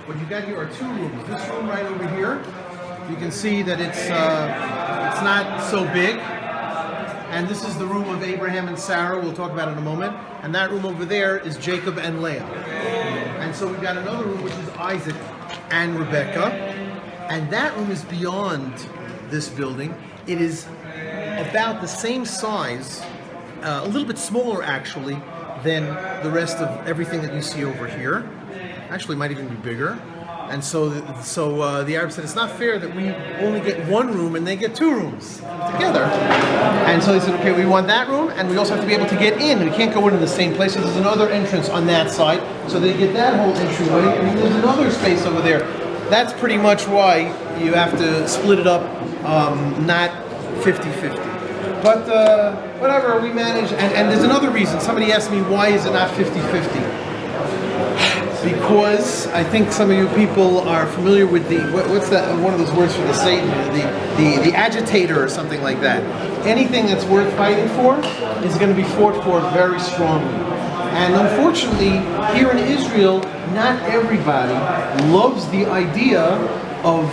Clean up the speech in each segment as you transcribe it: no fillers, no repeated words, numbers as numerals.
what you got here are two rooms. This room right over here, you can see that it's not so big. And this is the room of Abraham and Sarah. We'll talk about it in a moment. And that room over there is Jacob and Leah. And so we've got another room which is Isaac and Rebecca. And that room is beyond this building. It is about the same size, a little bit smaller actually, than the rest of everything that you see over here. Actually, it might even be bigger. And so the Arab said, it's not fair that we only get one room and they get two rooms together. And so they said, okay, we want that room, and we also have to be able to get in. We can't go in the same place. So there's another entrance on that side. So they get that whole entryway, and there's another space over there. That's pretty much why you have to split it up, not 50-50. But whatever, we manage. And there's another reason. Somebody asked me, why is it not 50-50? Because I think some of you people are familiar with the, what's that, one of those words for the Satan, the agitator or something like that. Anything that's worth fighting for is going to be fought for very strongly. And unfortunately, here in Israel, not everybody loves the idea of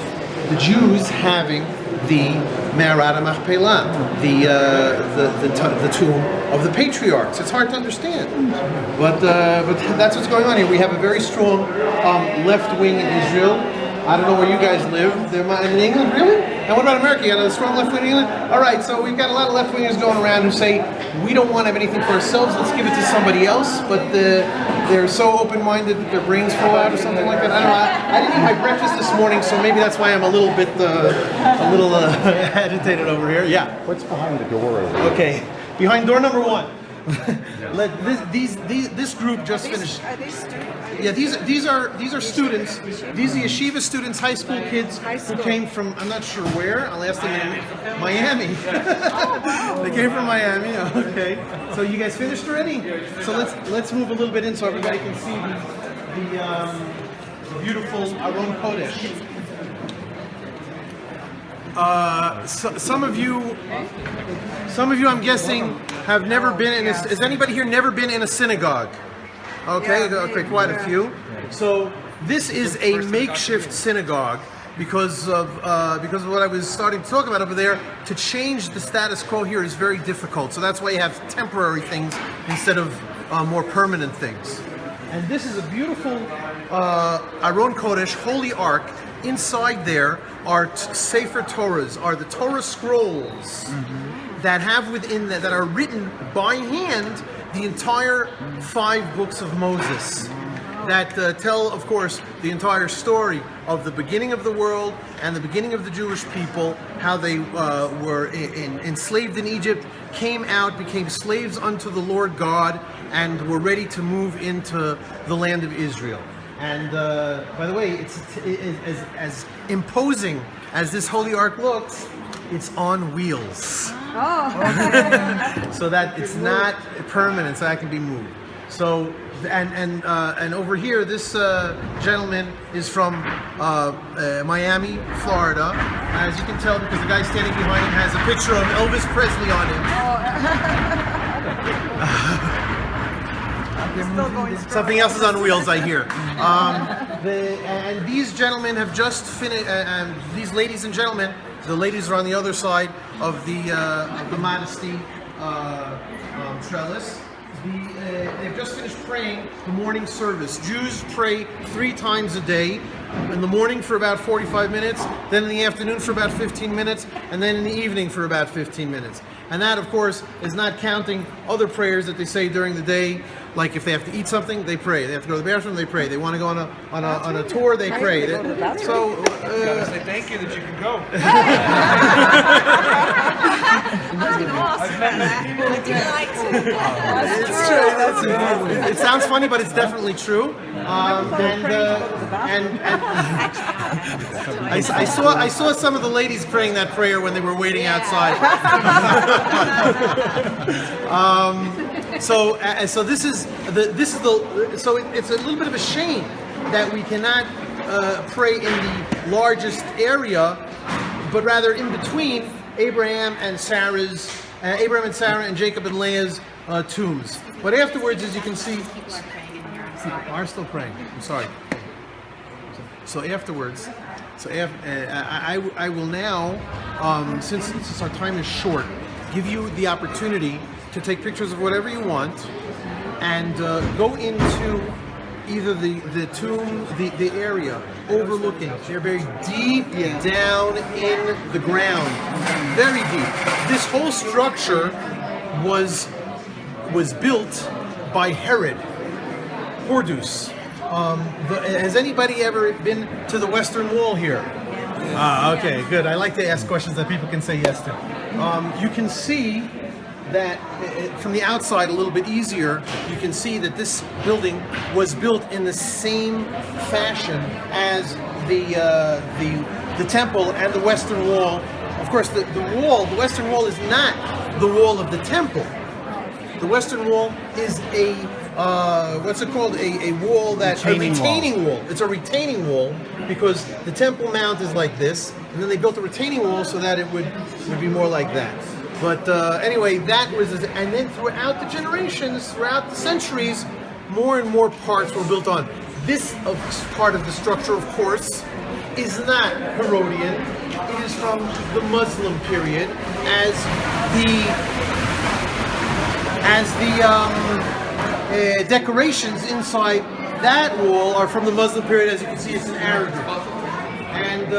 the Jews having the Me'arat HaMachpelah, the tomb of the Patriarchs. It's hard to understand, but that's what's going on here. We have a very strong left wing in Israel. I don't know where you guys live. They're in England, really? And what about America? You got a strong left wing in England? All right, so we've got a lot of left wingers going around who say, we don't want to have anything for ourselves, let's give it to somebody else, but they're so open-minded that their brains fall out or something like that. I don't know. I didn't eat my breakfast this morning, so maybe that's why I'm a little bit agitated over here. Yeah. What's behind the door over there? Okay, behind door number 1. This group just finished. Are they students? Yeah, these are students. These are yeshiva students, high school kids who came from, I'm not sure where. I'll ask them in Miami. They came from Miami. Okay. So you guys finished already? So let's move a little bit in so everybody can see the beautiful Aron Kodesh. Some of you, I'm guessing, have never been in a. Has anybody here never been in a synagogue? Okay, okay, quite a few. So this is a makeshift synagogue because of what I was starting to talk about over there. To change the status quo here is very difficult. So that's why you have temporary things instead of more permanent things. And this is a beautiful Aron Kodesh, Holy Ark. Inside there are Sefer Torahs, are the Torah scrolls that have within that are written by hand the entire 5 books of Moses that tell, of course, the entire story of the beginning of the world and the beginning of the Jewish people, how they were enslaved in Egypt, came out, became slaves unto the Lord God, and were ready to move into the land of Israel. And by the way, it's as imposing as this Holy Ark looks, it's on wheels. Oh. So that it's not permanent, so that can be moved. So and over here, this gentleman is from Miami, Florida. As you can tell, because the guy standing behind him has a picture of Elvis Presley on him. Something else is on wheels, I hear. And these gentlemen have just finished. These ladies and gentlemen, the ladies are on the other side of the modesty trellis. They've just finished praying the morning service. Jews pray 3 times a day. In the morning for about 45 minutes, then in the afternoon for about 15 minutes, and then in the evening for about 15 minutes. And that, of course, is not counting other prayers that they say during the day. Like if they have to eat something, they pray. They have to go to the bathroom, they pray. They want to go on a tour, they pray. So gotta say thank you that you can go. It's true. It sounds funny, but it's definitely true. I saw some of the ladies praying that prayer when they were waiting outside. So it's a little bit of a shame that we cannot pray in the largest area, but rather in between Abraham and Sarah and Jacob and Leah's tombs. But afterwards, as you can see, people are still praying. I'm sorry. So afterwards, I will now, since our time is short, give you the opportunity to take pictures of whatever you want and go into either the tomb, the area overlooking. They're very deep down in the ground, very deep. This whole structure was built by Herod Horus. Has anybody ever been to the Western Wall here? Okay, good. I like to ask questions that people can say yes to. You can see that from the outside a little bit easier. You can see that this building was built in the same fashion as the temple and the Western Wall. Of course, the Western Wall is not the wall of the temple. The Western Wall is a what's it called? A wall that a retaining wall. It's a retaining wall because the Temple Mount is like this, and then they built a retaining wall so that it would be more like that. But anyway, that was, and then throughout the generations, throughout the centuries, more and more parts were built on. This part of the structure, of course, is not Herodian. It is from the Muslim period, as the decorations inside that wall are from the Muslim period. As you can see, it's in Arabic. And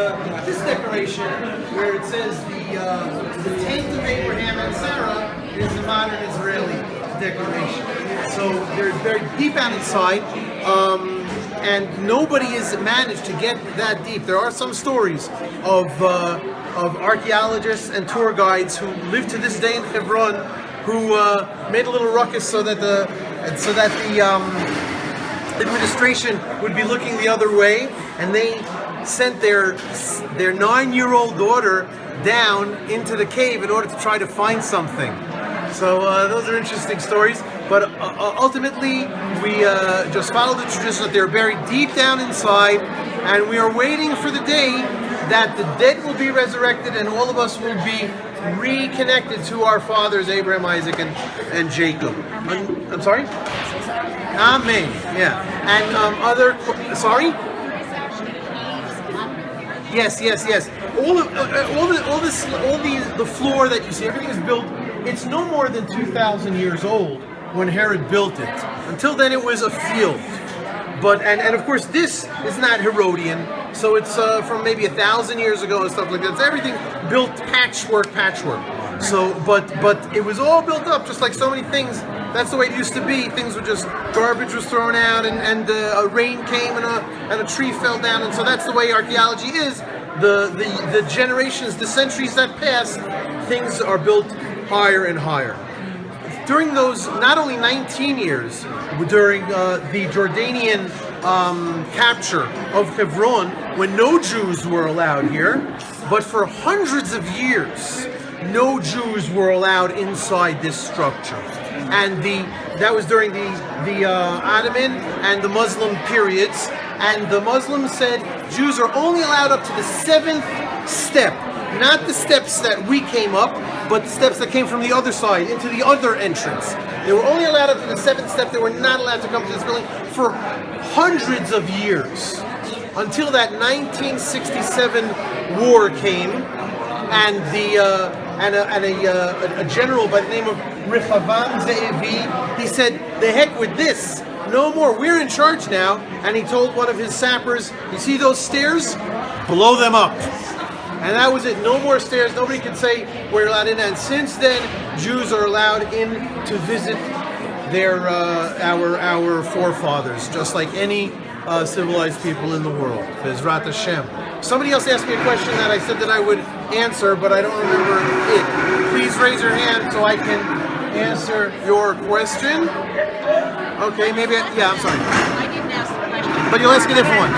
this decoration, where it says the tent of Abraham and Sarah, is the modern Israeli decoration. So they're very deep down inside, and nobody has managed to get that deep. There are some stories of archaeologists and tour guides who live to this day in Hebron, who made a little ruckus so that the administration would be looking the other way, and they sent their 9-year-old daughter down into the cave in order to try to find something. So those are interesting stories. But ultimately, we just follow the tradition that they're buried deep down inside, and we are waiting for the day that the dead will be resurrected and all of us will be reconnected to our fathers, Abraham, Isaac, and Jacob. I'm sorry? Amen. Yeah. And sorry? Yes. The floor that you see, everything is built. It's no more than 2,000 years old when Herod built it. Until then, it was a field. But and of course, this is not Herodian, so it's from maybe 1,000 years ago and stuff like that. It's everything built patchwork. So, but it was all built up, just like so many things. That's the way it used to be. Things were just, garbage was thrown out, and a rain came, and a tree fell down, and so that's the way archaeology is. The generations, the centuries that pass, things are built higher and higher. During those, not only 19 years, during the Jordanian capture of Hebron, when no Jews were allowed here, but for hundreds of years, no Jews were allowed inside this structure. And that was during the Ottoman and the Muslim periods. And the Muslims said Jews are only allowed up to the 7th step, not the steps that we came up, but the steps that came from the other side into the other entrance. They were only allowed up to the 7th step. They were not allowed to come to this building for hundreds of years, until that 1967 war came, and a general by the name of Rehavam Ze'evi, he said, "The heck with this! No more. We're in charge now." And he told one of his sappers, "You see those stairs? Blow them up." And that was it. No more stairs. Nobody could say we're allowed in. And since then, Jews are allowed in to visit their our forefathers, just like any civilized people in the world. Bezrat Hashem. Somebody else asked me a question that I said that I would answer, but I don't remember it. Please raise your hand so I can answer your question. Okay, maybe. I'm sorry. I didn't ask the question. But you'll ask a different one.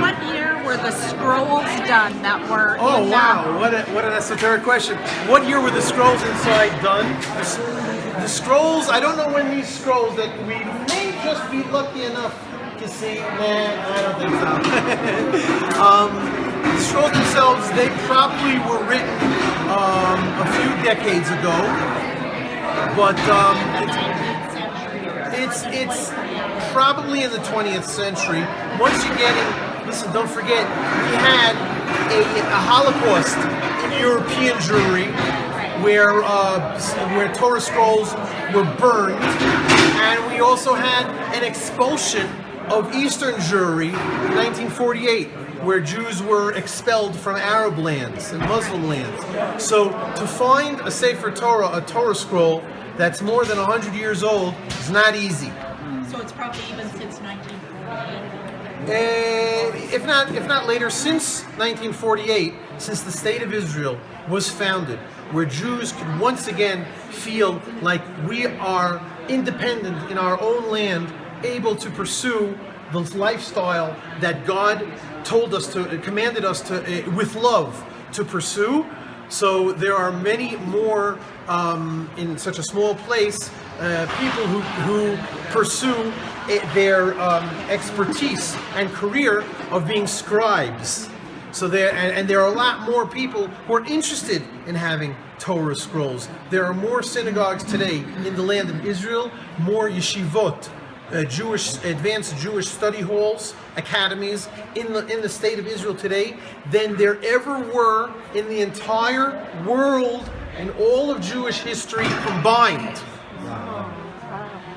What year were the scrolls done that were? Oh wow! What an esoteric question. What year were the scrolls inside done? The scrolls. I don't know when these scrolls that we may just be lucky enough to see. I don't think so. The scrolls themselves, they probably were written a few decades ago, but it's probably in the 20th century. Once you get listen, don't forget, we had a Holocaust in European Jewry where Torah scrolls were burned, and we also had an expulsion of Eastern Jewry in 1948, where Jews were expelled from Arab lands and Muslim lands. So to find a Sefer Torah, a Torah scroll that's more than 100 years old is not easy. So it's probably even since 1948. If not later, since 1948, since the State of Israel was founded, where Jews could once again feel like we are independent in our own land, able to pursue the lifestyle that God commanded us to, with love, to pursue. So there are many more in such a small place, people who pursue their expertise and career of being scribes. So there are a lot more people who are interested in having Torah scrolls. There are more synagogues today in the land of Israel, more yeshivot, advanced Jewish study halls, academies in the state of Israel today than there ever were in the entire world and all of Jewish history combined.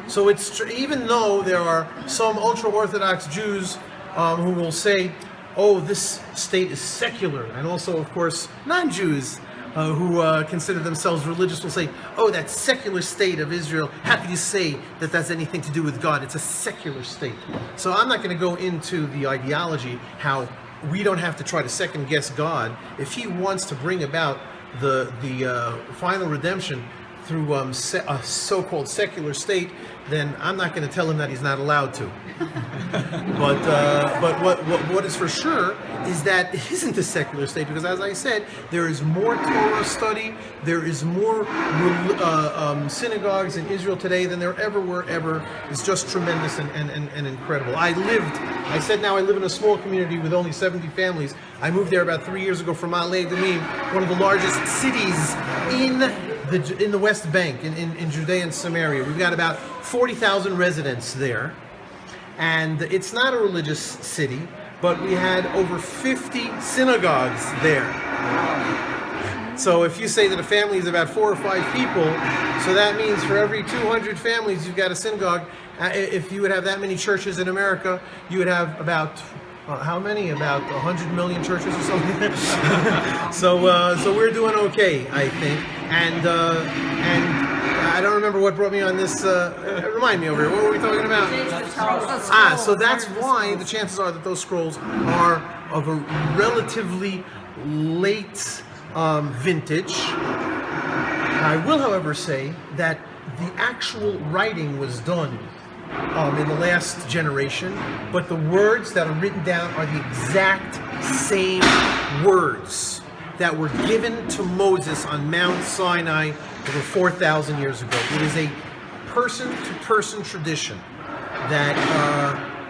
So it's even though there are some ultra-Orthodox Jews who will say, oh, this state is secular, and also, of course, non-Jews who consider themselves religious will say, oh, that secular state of Israel, how can you say that that's anything to do with God? It's a secular state. So I'm not going to go into the ideology, how we don't have to try to second-guess God. If He wants to bring about the final redemption through a so-called secular state, then I'm not going to tell him that he's not allowed to. But what is for sure is that it isn't a secular state, because as I said, there is more Torah study, there is more synagogues in Israel today than there ever were ever. It's just tremendous and incredible. I said now I live in a small community with only 70 families. I moved there about 3 years ago from Ma'ale Adumim, one of the largest cities in the West Bank, in Judea and Samaria. We've got about 40,000 residents there. And it's not a religious city, but we had over 50 synagogues there. So if you say that a family is about 4 or 5 people, so that means for every 200 families you've got a synagogue. If you would have that many churches in America, you would have about how many? About 100 million churches or something. So we're doing okay, I think. And I don't remember what brought me on this. Remind me over here. What were we talking about? So that's why the chances are that those scrolls are of a relatively late vintage. I will, however, say that the actual writing was done in the last generation, but the words that are written down are the exact same words that were given to Moses on Mount Sinai over 4,000 years ago. It is a person-to-person tradition that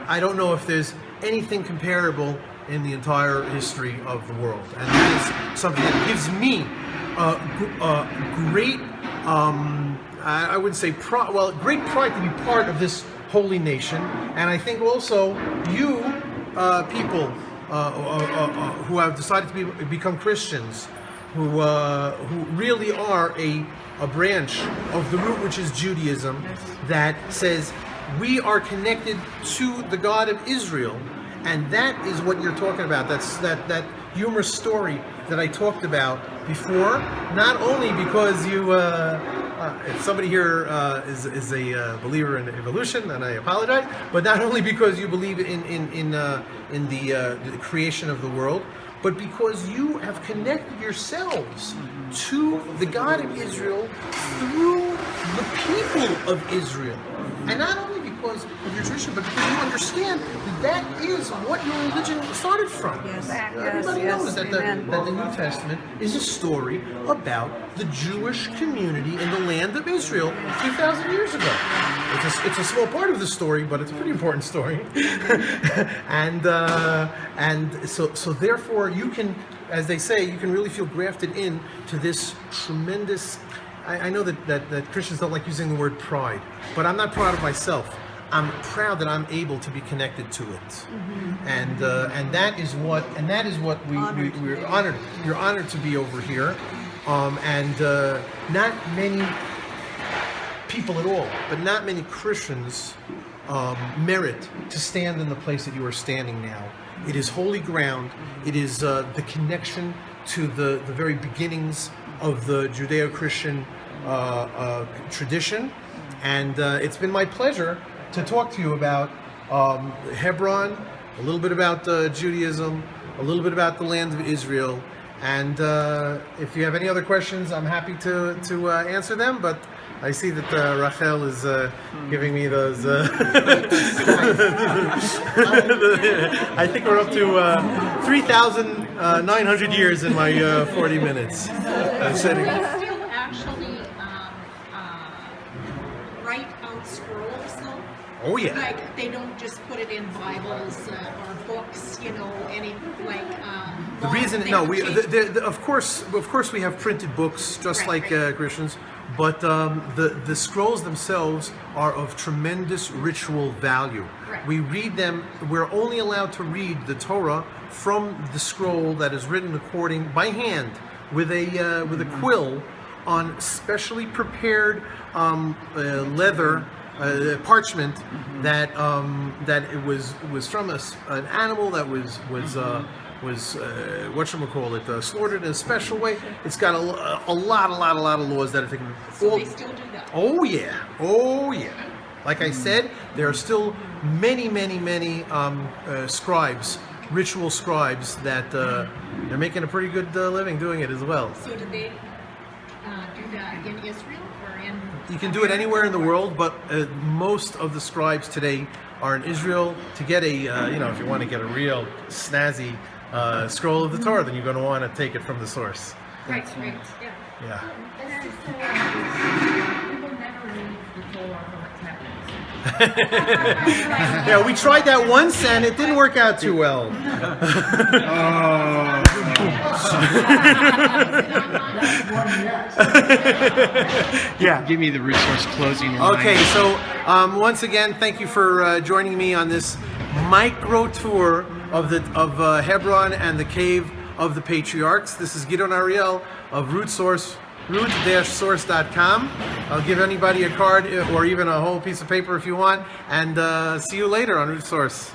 I don't know if there's anything comparable in the entire history of the world. And that is something that gives me great, I wouldn't say great pride to be part of this holy nation. And I think also you people who have decided to become Christians, who really are a branch of the root which is Judaism, that says we are connected to the God of Israel, and that is what you're talking about. That's that humorous story that I talked about before. Not only because you, if somebody here is a believer in evolution, and I apologize, but not only because you believe in the creation of the world, but because you have connected yourselves to the God of Israel through the people of Israel. And not only because of your tradition, but because you understand that is what your religion started from. Yes. Everybody knows that the New Testament is a story about the Jewish community in the land of Israel 2,000 years ago. It's a small part of the story, but it's a pretty important story. and so therefore you can, as they say, you can really feel grafted in to this tremendous. I know that Christians don't like using the word pride, but I'm not proud of myself. I'm proud that I'm able to be connected to it, and that is what we're honored. You're honored to be over here, and not many people at all, but not many Christians merit to stand in the place that you are standing now. It is holy ground. It is the connection to the very beginnings of the Judeo-Christian tradition, and it's been my pleasure to talk to you about Hebron, a little bit about Judaism, a little bit about the land of Israel, and if you have any other questions, I'm happy to answer them, but I see that Rachel is giving me those. I think we're up to 3,900 years in my 40 minutes. Do they still actually write out scrolls though? Oh yeah. Like they don't just put it in Bibles or books, any like. The reason, no, of course we have printed books just Right, like right. Christians, but the scrolls themselves are of tremendous ritual value. Right. We read them. We're only allowed to read the Torah from the scroll that is written according by hand with a quill on specially prepared leather. Parchment that it was from an animal that was whatchamacallit, slaughtered in a special way. It's got a lot of laws that are taken. So they still do that. Oh yeah. Like I said, there are still many scribes, ritual scribes that they're making a pretty good living doing it as well. So do they do that in Israel or in? You can do it anywhere in the world, but most of the scribes today are in Israel. To get a, if you want to get a real snazzy scroll of the Torah, then you're going to want to take it from the source. Right, yeah. Yeah. Yeah, we tried that once and it didn't work out too well. Yeah. Give me the resource closing line. Okay, so once again, thank you for joining me on this micro tour of Hebron and the cave of the Patriarchs. This is Gidon Ariel of root-source.com. I'll give anybody a card or even a whole piece of paper if you want, and see you later on Root Source.